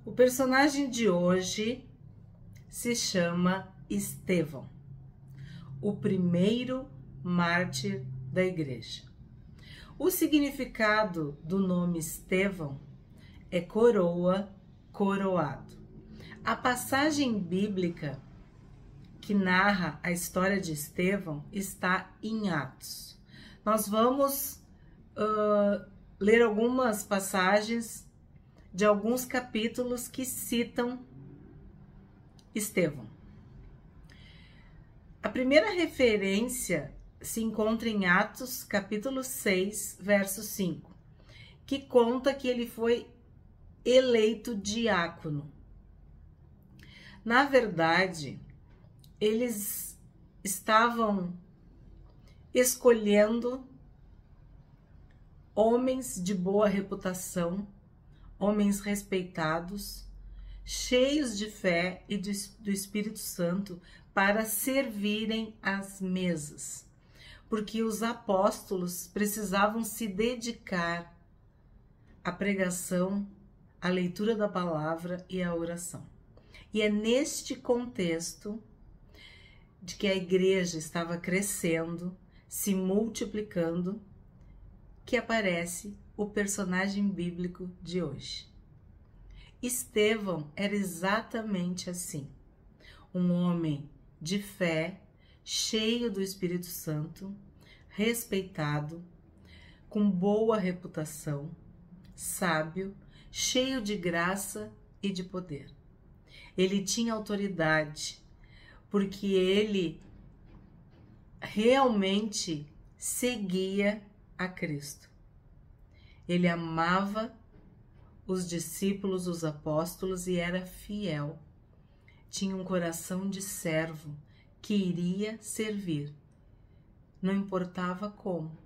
O personagem de hoje se chama Estevão, o primeiro mártir da igreja. O significado do nome Estevão é coroa, coroado. A passagem bíblica que narra a história de Estevão está em Atos. Nós vamos ler algumas passagens de alguns capítulos que citam Estevão. A primeira referência se encontra em Atos, capítulo 6, verso 5, que conta que ele foi eleito diácono. Na verdade, eles estavam escolhendo homens de boa reputação, homens respeitados, cheios de fé e do Espírito Santo para servirem às mesas, porque os apóstolos precisavam se dedicar à pregação, à leitura da palavra e à oração. E é neste contexto de que a igreja estava crescendo, se multiplicando, que aparece o personagem bíblico de hoje. Estevão era exatamente assim, um homem de fé, cheio do Espírito Santo, respeitado, com boa reputação, sábio, cheio de graça e de poder. Ele tinha autoridade, porque ele realmente seguia a Cristo. Ele amava os discípulos, os apóstolos e era fiel. Tinha um coração de servo que iria servir, não importava como.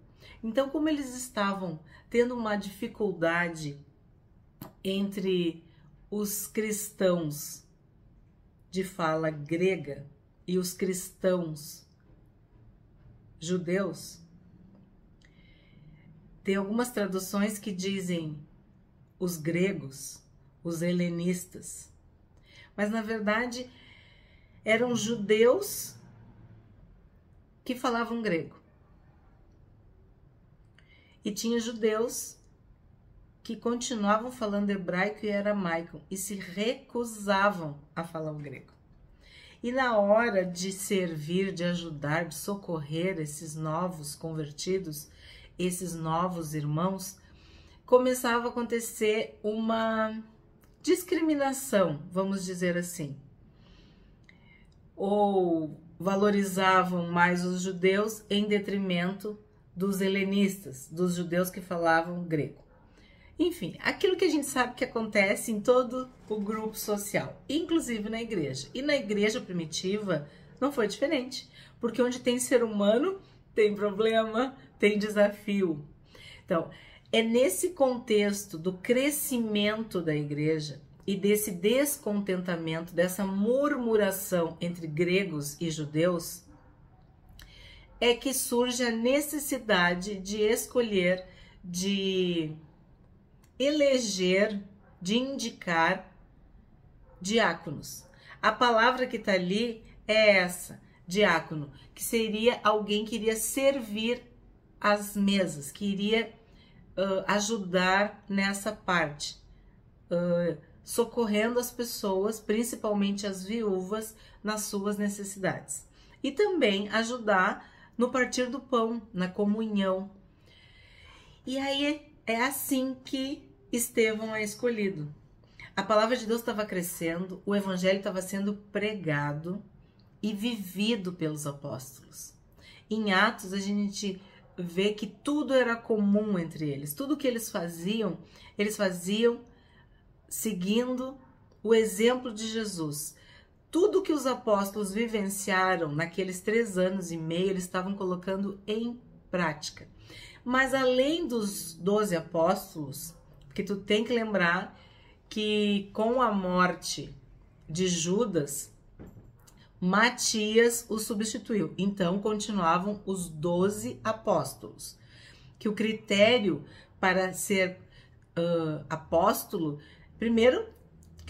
Então, como eles estavam tendo uma dificuldade entre os cristãos de fala grega e os cristãos judeus, tem algumas traduções que dizem os gregos, os helenistas, mas na verdade eram judeus que falavam grego. E tinha judeus que continuavam falando hebraico e aramaico e se recusavam a falar o grego. E na hora de servir, de ajudar, de socorrer esses novos convertidos, esses novos irmãos, começava a acontecer uma discriminação, vamos dizer assim. Ou valorizavam mais os judeus em detrimento dos helenistas, dos judeus que falavam grego. Enfim, aquilo que a gente sabe que acontece em todo o grupo social, inclusive na igreja. E na igreja primitiva não foi diferente, porque onde tem ser humano, tem problema, tem desafio. Então, é nesse contexto do crescimento da igreja e desse descontentamento, dessa murmuração entre gregos e judeus, é que surge a necessidade de escolher, de eleger, de indicar diáconos. A palavra que está ali é essa, diácono, que seria alguém que iria servir às mesas, que iria ajudar nessa parte, socorrendo as pessoas, principalmente as viúvas, nas suas necessidades. E também ajudar no partir do pão, na comunhão. E aí é assim que Estevão é escolhido. A palavra de Deus estava crescendo, o evangelho estava sendo pregado e vivido pelos apóstolos. Em Atos, a gente vê que tudo era comum entre eles. Tudo que eles faziam seguindo o exemplo de Jesus. Tudo que os apóstolos vivenciaram naqueles 3 anos e meio, eles estavam colocando em prática. Mas além dos 12 apóstolos, porque tu tem que lembrar que com a morte de Judas, Matias o substituiu. Então continuavam os 12 apóstolos. Que o critério para ser apóstolo, primeiro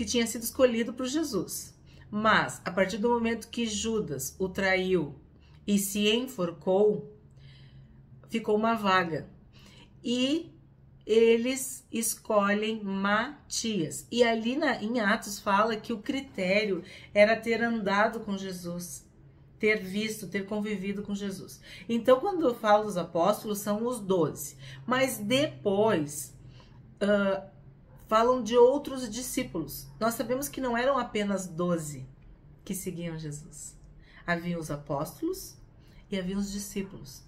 que tinha sido escolhido por Jesus. Mas, a partir do momento que Judas o traiu e se enforcou, ficou uma vaga. E eles escolhem Matias. E ali em Atos fala que o critério era ter andado com Jesus, ter visto, ter convivido com Jesus. Então, quando eu falo dos apóstolos, são os 12. Mas depois falam de outros discípulos. Nós sabemos que não eram apenas 12 que seguiam Jesus. Havia os apóstolos e havia os discípulos.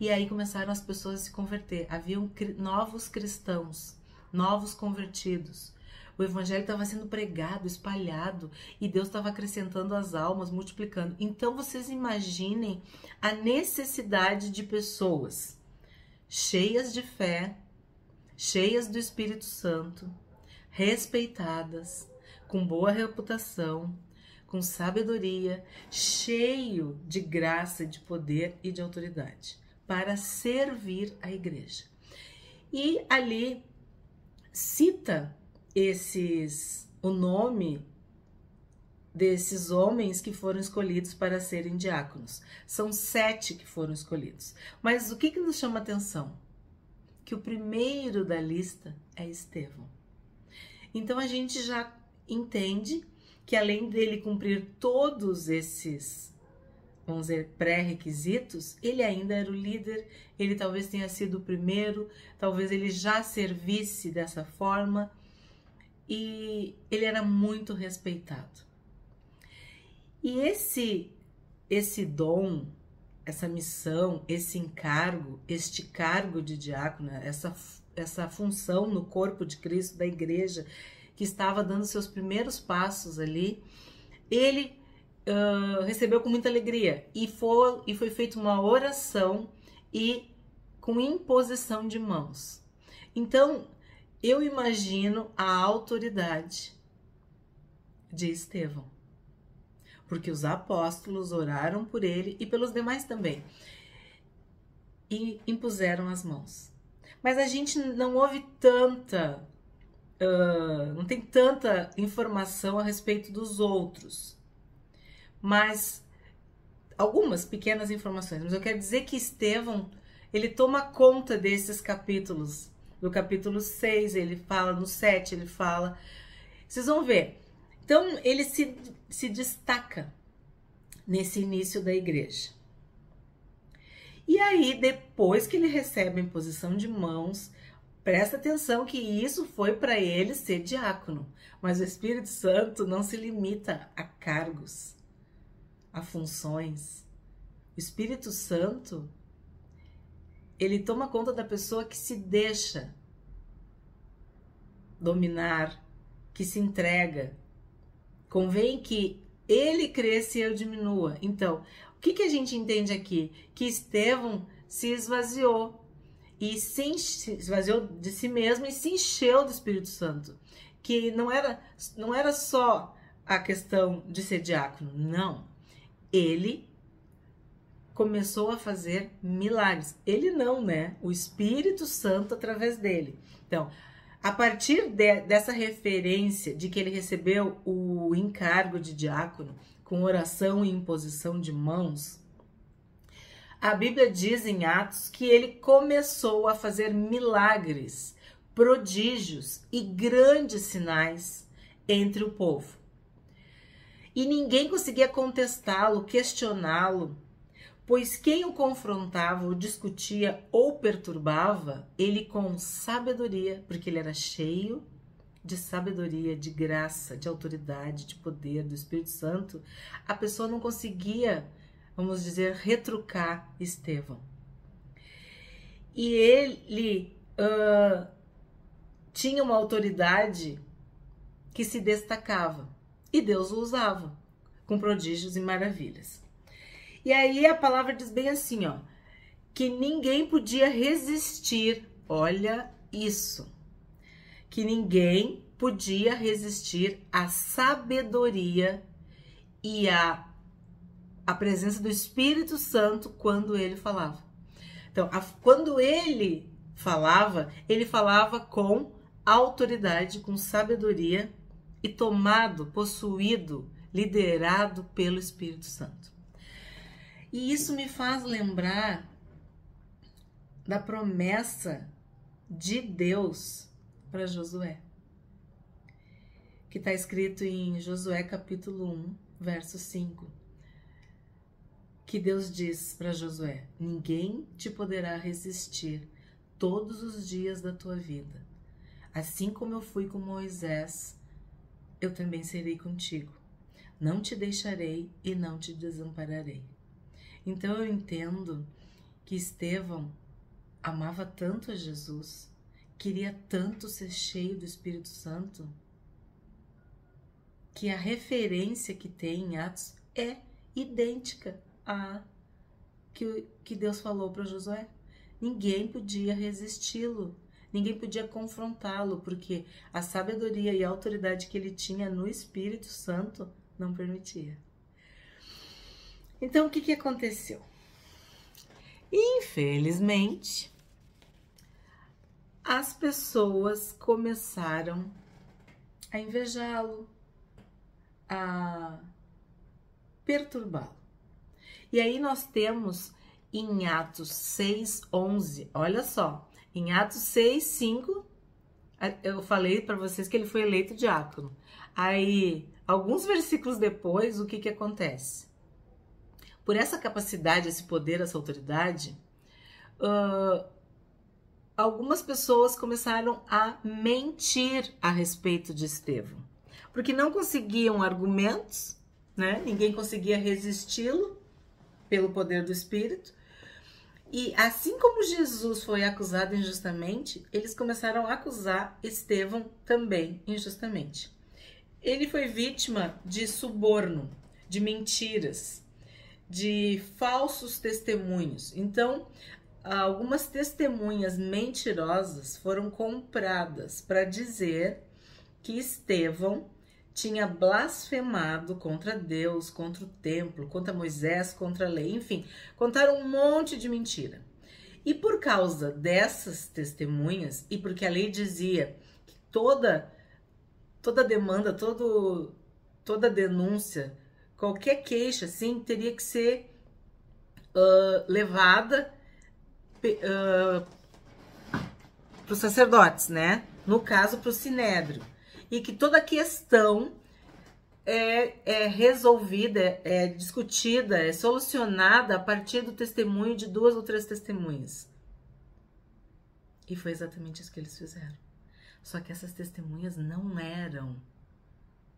E aí começaram as pessoas a se converter. Haviam novos cristãos, novos convertidos. O evangelho estava sendo pregado, espalhado, e Deus estava acrescentando as almas, multiplicando. Então vocês imaginem a necessidade de pessoas cheias de fé, cheias do Espírito Santo, respeitadas, com boa reputação, com sabedoria, cheio de graça, de poder e de autoridade, para servir a igreja. E ali cita o nome desses homens que foram escolhidos para serem diáconos. São 7 que foram escolhidos. Mas o que nos chama a atenção? Que o primeiro da lista é Estevão. Então a gente já entende que além dele cumprir todos esses, vamos dizer, pré-requisitos, ele ainda era o líder, ele talvez tenha sido o primeiro, talvez ele já servisse dessa forma, e ele era muito respeitado. E esse dom, essa missão, esse encargo, este cargo de diácono, essa função no corpo de Cristo, da igreja, que estava dando seus primeiros passos ali, ele recebeu com muita alegria e foi feita uma oração e com imposição de mãos. Então, eu imagino a autoridade de Estevão, porque os apóstolos oraram por ele e pelos demais também, e impuseram as mãos. Mas a gente não ouve não tem tanta informação a respeito dos outros, mas algumas pequenas informações. Mas eu quero dizer que Estevão, ele toma conta desses capítulos. No capítulo 6 ele fala, no 7 ele fala. Vocês vão ver. Então ele se destaca nesse início da igreja. E aí, depois que ele recebe a imposição de mãos, presta atenção que isso foi para ele ser diácono. Mas o Espírito Santo não se limita a cargos, a funções. O Espírito Santo, ele toma conta da pessoa que se deixa dominar, que se entrega. Convém que ele cresça e eu diminua. Então, o que a gente entende aqui? Que Estevão se esvaziou. E se esvaziou de si mesmo e se encheu do Espírito Santo. Que não era só a questão de ser diácono, não. Ele começou a fazer milagres. Ele não, né? O Espírito Santo através dele. Então, a partir dessa referência de que ele recebeu o encargo de diácono com oração e imposição de mãos, a Bíblia diz em Atos que ele começou a fazer milagres, prodígios e grandes sinais entre o povo. E ninguém conseguia contestá-lo, questioná-lo, pois quem o confrontava, o discutia ou perturbava, ele com sabedoria, porque ele era cheio de sabedoria, de graça, de autoridade, de poder do Espírito Santo, a pessoa não conseguia, vamos dizer, retrucar Estevão. E ele tinha uma autoridade que se destacava. E Deus o usava com prodígios e maravilhas. E aí a palavra diz bem assim, ó, que ninguém podia resistir, olha isso, que ninguém podia resistir à sabedoria e à presença do Espírito Santo quando ele falava. Então, quando ele falava com autoridade, com sabedoria e tomado, possuído, liderado pelo Espírito Santo. E isso me faz lembrar da promessa de Deus para Josué, que está escrito em Josué capítulo 1, verso 5, que Deus diz para Josué: ninguém te poderá resistir todos os dias da tua vida. Assim como eu fui com Moisés, eu também serei contigo. Não te deixarei e não te desampararei. Então eu entendo que Estevão amava tanto a Jesus, queria tanto ser cheio do Espírito Santo, que a referência que tem em Atos é idêntica à que Deus falou para Josué. Ninguém podia resisti-lo, ninguém podia confrontá-lo, porque a sabedoria e a autoridade que ele tinha no Espírito Santo não permitia. Então, o que aconteceu? Infelizmente, as pessoas começaram a invejá-lo, a perturbá-lo. E aí nós temos em Atos 6:11, olha só, em Atos 6:5, eu falei para vocês que ele foi eleito diácono. Aí, alguns versículos depois, o que acontece? Por essa capacidade, esse poder, essa autoridade, algumas pessoas começaram a mentir a respeito de Estevão, porque não conseguiam argumentos, né? Ninguém conseguia resisti-lo pelo poder do Espírito. E assim como Jesus foi acusado injustamente, eles começaram a acusar Estevão também injustamente. Ele foi vítima de suborno, de mentiras, de falsos testemunhos. Então, algumas testemunhas mentirosas foram compradas para dizer que Estevão tinha blasfemado contra Deus, contra o templo, contra Moisés, contra a lei, enfim, contaram um monte de mentira. E por causa dessas testemunhas, e porque a lei dizia que toda demanda, toda denúncia, qualquer queixa, assim, teria que ser levada para os sacerdotes, né? No caso, para o Sinédrio. E que toda questão é resolvida, é discutida, é solucionada a partir do testemunho de 2 ou 3 testemunhas. E foi exatamente isso que eles fizeram. Só que essas testemunhas não eram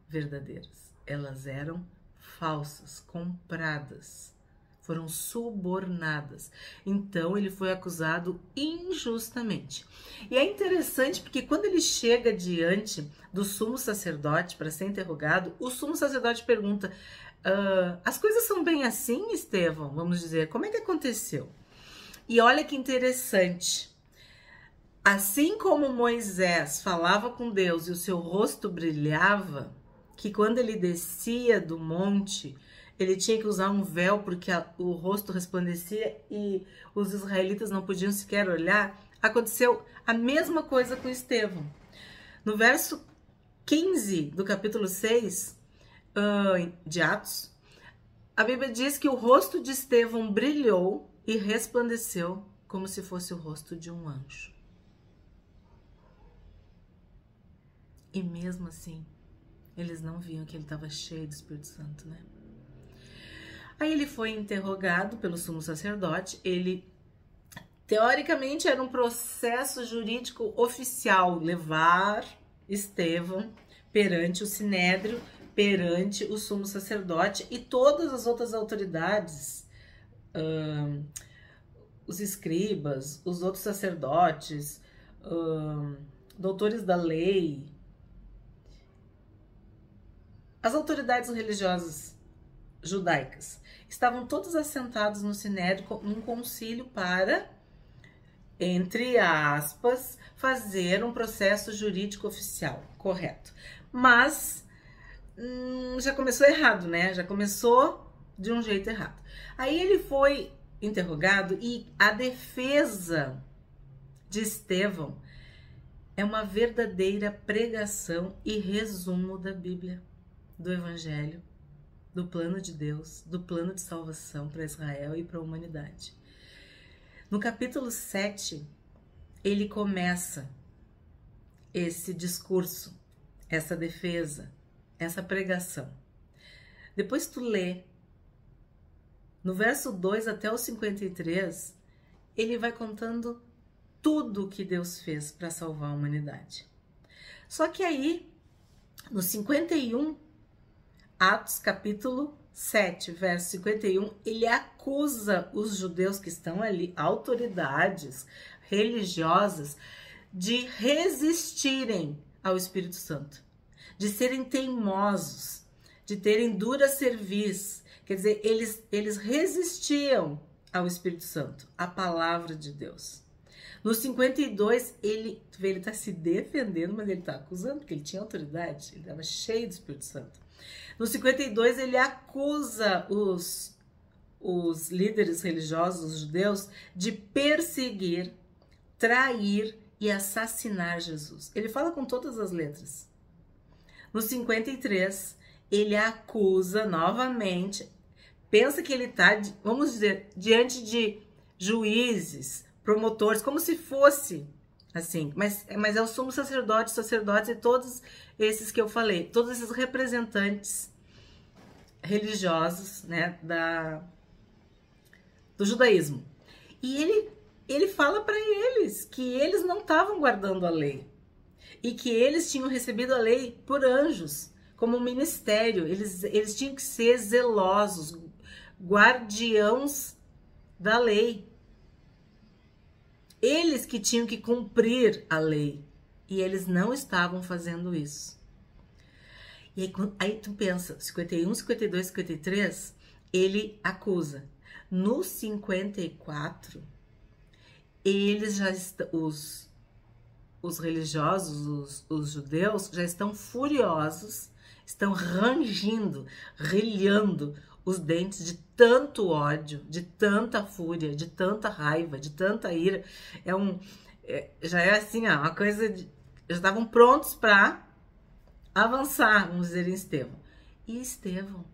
verdadeiras. Elas eram falsas, compradas. Foram subornadas. Então, ele foi acusado injustamente. E é interessante porque quando ele chega diante do sumo sacerdote para ser interrogado, o sumo sacerdote pergunta: as coisas são bem assim, Estevão? Vamos dizer, como é que aconteceu? E olha que interessante. Assim como Moisés falava com Deus e o seu rosto brilhava, que quando ele descia do monte, ele tinha que usar um véu porque o rosto resplandecia e os israelitas não podiam sequer olhar. Aconteceu a mesma coisa com Estevão. No verso 15 do capítulo 6 de Atos, a Bíblia diz que o rosto de Estevão brilhou e resplandeceu como se fosse o rosto de um anjo. E mesmo assim, eles não viam que ele estava cheio do Espírito Santo, né? Aí ele foi interrogado pelo sumo sacerdote. Ele, teoricamente, era um processo jurídico oficial, levar Estevão perante o Sinédrio, perante o sumo sacerdote e todas as outras autoridades, os escribas, os outros sacerdotes, doutores da lei, as autoridades religiosas judaicas. Estavam todos assentados no Sinédrio num concílio para, entre aspas, fazer um processo jurídico oficial, correto. Mas já começou errado, né? Já começou de um jeito errado. Aí ele foi interrogado e a defesa de Estevão é uma verdadeira pregação e resumo da Bíblia, do Evangelho, do plano de Deus, do plano de salvação para Israel e para a humanidade. No capítulo 7, ele começa esse discurso, essa defesa, essa pregação. Depois tu lê, no verso 2 até o 53, ele vai contando tudo o que Deus fez para salvar a humanidade. Só que aí, no 51, Atos capítulo 7, verso 51, ele acusa os judeus que estão ali, autoridades religiosas, de resistirem ao Espírito Santo, de serem teimosos, de terem dura cerviz. Quer dizer, eles resistiam ao Espírito Santo, à palavra de Deus. No 52, ele está se defendendo, mas ele está acusando, porque ele tinha autoridade, ele estava cheio do Espírito Santo. No 52, ele acusa os líderes religiosos, os judeus, de perseguir, trair e assassinar Jesus. Ele fala com todas as letras. No 53, ele acusa novamente, pensa que ele está, vamos dizer, diante de juízes, promotores, como se fosse assim, mas é o sumo sacerdote, sacerdotes e todos esses que eu falei, todos esses representantes religiosos, né, do judaísmo. E ele fala para eles que eles não estavam guardando a lei e que eles tinham recebido a lei por anjos, como um ministério. Eles tinham que ser zelosos, guardiãos da lei. Eles que tinham que cumprir a lei. E eles não estavam fazendo isso. E aí tu pensa, 51, 52, 53, ele acusa. No 54, eles já estão, os religiosos, os judeus, já estão furiosos, estão rangindo, rilhando os dentes de tanto ódio, de tanta fúria, de tanta raiva, de tanta ira. Já é assim, uma coisa de... Já estavam prontos para avançar, vamos dizer, em Estevão. E Estevão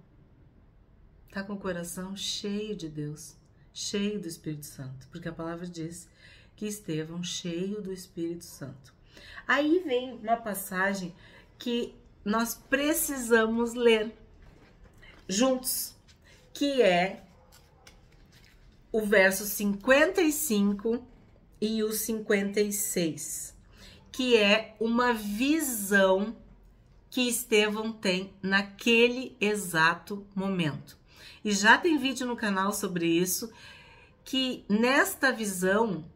está com o coração cheio de Deus, cheio do Espírito Santo, porque a palavra diz que Estevão cheio do Espírito Santo. Aí vem uma passagem que nós precisamos ler juntos, que é o verso 55 e o 56, que é uma visão que Estevão tem naquele exato momento. E já tem vídeo no canal sobre isso, que nesta visão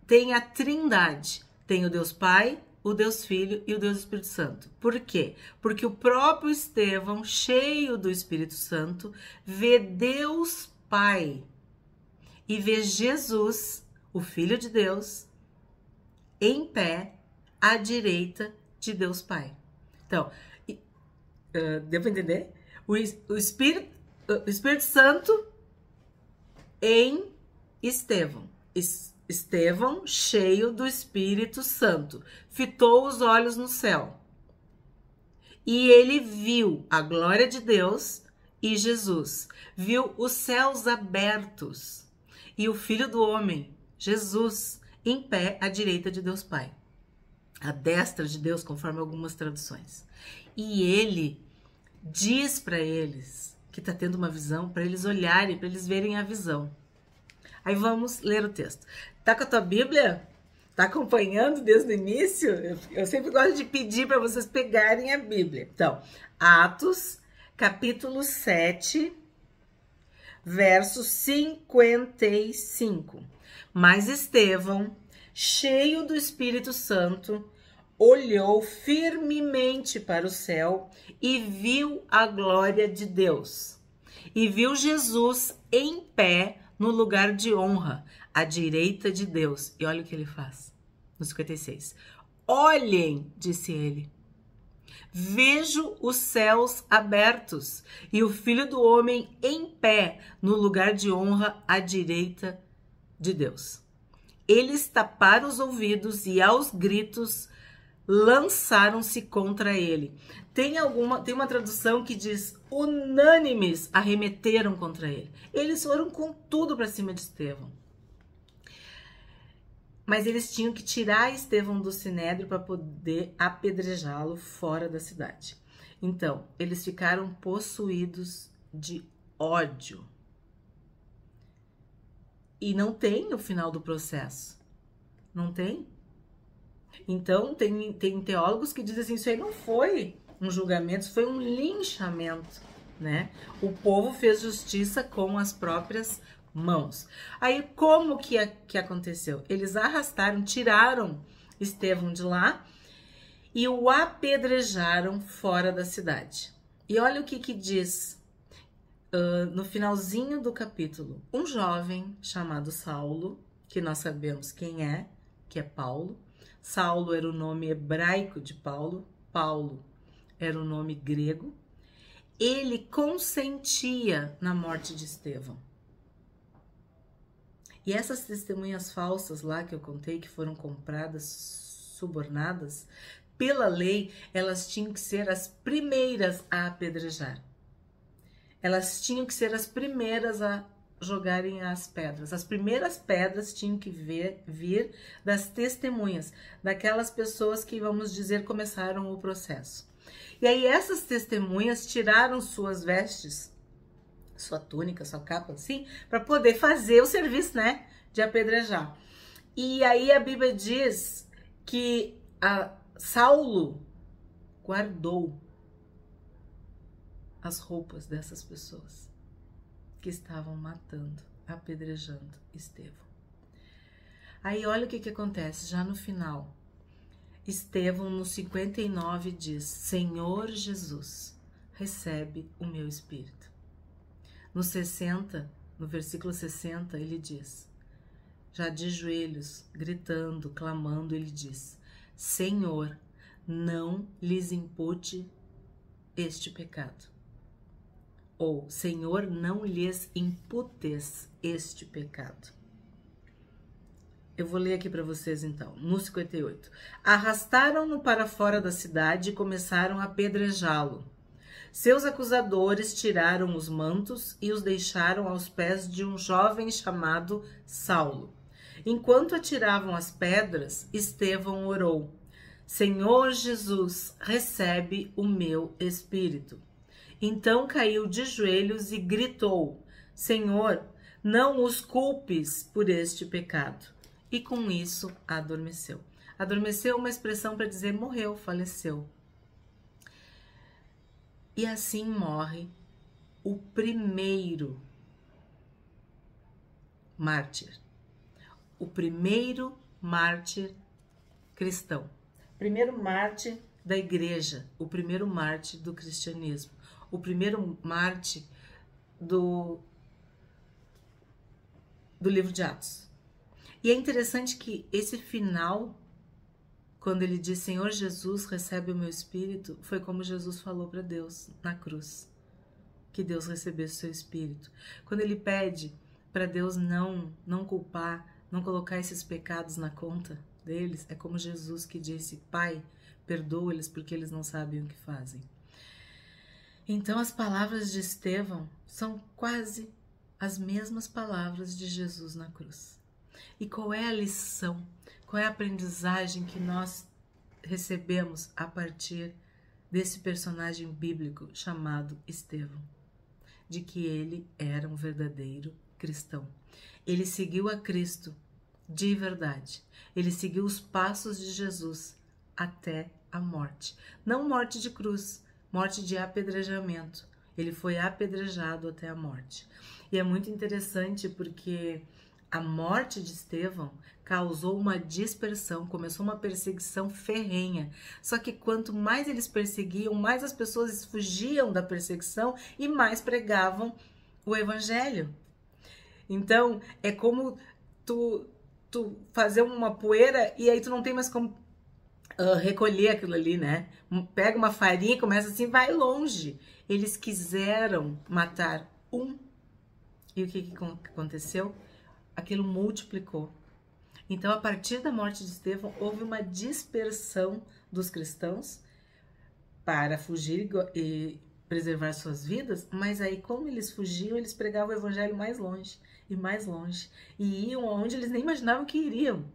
tem a Trindade, tem o Deus Pai, o Deus Filho e o Deus Espírito Santo. Por quê? Porque o próprio Estevão, cheio do Espírito Santo, vê Deus Pai e vê Jesus, o Filho de Deus, em pé à direita de Deus Pai. Então, deu para entender? O Espírito Santo em Estevão. Estevão, cheio do Espírito Santo, fitou os olhos no céu. E ele viu a glória de Deus e Jesus. Viu os céus abertos e o Filho do Homem, Jesus, em pé à direita de Deus Pai. À destra de Deus, conforme algumas traduções. E ele diz para eles que está tendo uma visão, para eles olharem, para eles verem a visão. Aí vamos ler o texto. Tá com a tua Bíblia? Tá acompanhando desde o início? Eu sempre gosto de pedir para vocês pegarem a Bíblia. Então, Atos, capítulo 7, verso 55. Mas Estevão, cheio do Espírito Santo, olhou firmemente para o céu e viu a glória de Deus. E viu Jesus em pé no lugar de honra, à direita de Deus. E olha o que ele faz, no 56. Olhem, disse ele, vejo os céus abertos e o Filho do Homem em pé no lugar de honra à direita de Deus. Eles taparam os ouvidos e aos gritos lançaram-se contra ele. Tem uma tradução que diz: unânimes arremeteram contra ele. Eles foram com tudo para cima de Estevão. Mas eles tinham que tirar Estevão do sinédrio para poder apedrejá-lo fora da cidade. Então, eles ficaram possuídos de ódio. E não tem o final do processo. Não tem? Então, tem teólogos que dizem assim, isso aí não foi um julgamento, isso foi um linchamento, né? O povo fez justiça com as próprias mãos. Aí, como que aconteceu? Eles arrastaram, tiraram Estevão de lá e o apedrejaram fora da cidade. E olha o que diz no finalzinho do capítulo. Um jovem chamado Saulo, que nós sabemos quem é, que é Paulo. Saulo era o nome hebraico de Paulo. Paulo era o nome grego. Ele consentia na morte de Estevão. E essas testemunhas falsas lá que eu contei, que foram compradas, subornadas, pela lei, elas tinham que ser as primeiras a apedrejar. Elas tinham que ser as primeiras a jogarem as pedras. As primeiras pedras tinham que vir das testemunhas, daquelas pessoas que, vamos dizer, começaram o processo. E aí essas testemunhas tiraram suas vestes, sua túnica, sua capa, assim, para poder fazer o serviço, né, de apedrejar. E aí a Bíblia diz que Saulo guardou as roupas dessas pessoas que estavam matando, apedrejando Estevão. Aí olha o que acontece, já no final. Estevão, no 59, diz: Senhor Jesus, recebe o meu espírito. No 60, no versículo 60, ele diz, já de joelhos, gritando, clamando, ele diz: Senhor, não lhes impute este pecado. Ou, Senhor, não lhes imputes este pecado. Eu vou ler aqui para vocês então, no 58. Arrastaram-no para fora da cidade e começaram a apedrejá-lo. Seus acusadores tiraram os mantos e os deixaram aos pés de um jovem chamado Saulo. Enquanto atiravam as pedras, Estevão orou: Senhor Jesus, recebe o meu espírito. Então caiu de joelhos e gritou: Senhor, não os culpes por este pecado. E com isso adormeceu. Adormeceu é uma expressão para dizer morreu, faleceu. E assim morre o primeiro mártir. O primeiro mártir cristão. Primeiro mártir da igreja. O primeiro mártir do cristianismo. O primeiro mártir do livro de Atos. E é interessante que esse final, quando ele diz Senhor Jesus, recebe o meu espírito, foi como Jesus falou para Deus na cruz, que Deus recebesse o seu espírito. Quando ele pede para Deus não culpar, não colocar esses pecados na conta deles, é como Jesus que disse: Pai, perdoa-lhes porque eles não sabem o que fazem. Então as palavras de Estevão são quase as mesmas palavras de Jesus na cruz. E qual é a lição, qual é a aprendizagem que nós recebemos a partir desse personagem bíblico chamado Estevão? De que ele era um verdadeiro cristão. Ele seguiu a Cristo de verdade. Ele seguiu os passos de Jesus até a morte. Não morte de cruz, morte de apedrejamento. Ele foi apedrejado até a morte. E é muito interessante porque a morte de Estevão causou uma dispersão, começou uma perseguição ferrenha. Só que quanto mais eles perseguiam, mais as pessoas fugiam da perseguição e mais pregavam o evangelho. Então, é como tu fazer uma poeira e aí tu não tem mais como recolher aquilo ali, né? Pega uma farinha e começa assim, vai longe. Eles quiseram matar um. E o que aconteceu? Aquilo multiplicou. Então, a partir da morte de Estevão, houve uma dispersão dos cristãos para fugir e preservar suas vidas, mas aí, como eles fugiam, eles pregavam o evangelho mais longe e mais longe, e iam aonde eles nem imaginavam que iriam.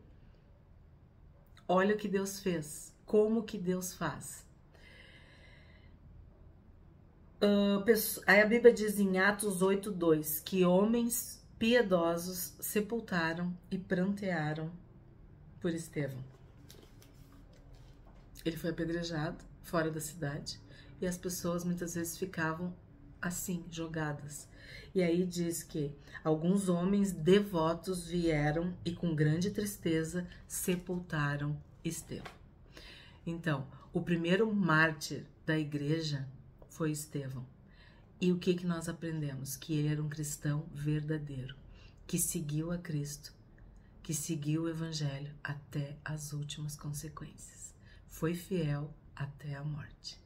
Olha o que Deus fez, como que Deus faz. Aí a Bíblia diz em Atos 8:2 que homens piedosos sepultaram e prantearam por Estevão. Ele foi apedrejado fora da cidade e as pessoas muitas vezes ficavam assim, jogadas. E aí diz que alguns homens devotos vieram e com grande tristeza sepultaram Estevão. Então, o primeiro mártir da igreja foi Estevão. E o que nós aprendemos? Que ele era um cristão verdadeiro, que seguiu a Cristo, que seguiu o evangelho até as últimas consequências. Foi fiel até a morte.